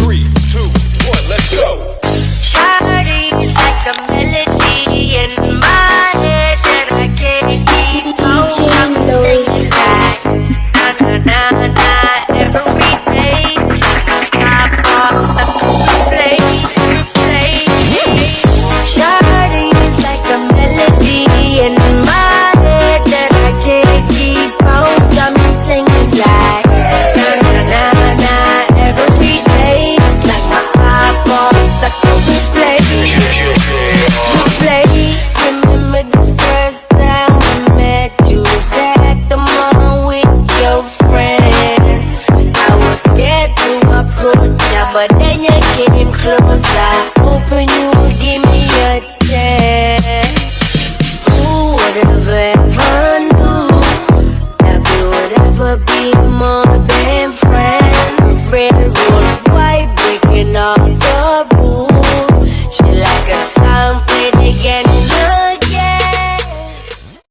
3, 2, 1, let's go. Shawty's like a melody in my head that I can't keep on. I'm singing like na na na na every day. I pause the replay. Shawty's like a melody in my head that I can't keep on. Got me singing like na na na na every day. It's like my eyeballs stuck on replay. Remember the first time we met? You was at the mall with your friend. I was scared to approach ya, but then you came closer. Hoping you would give me a chance. Who would have ever knew that we would ever be more than friends? Red, roll, white, breaking all the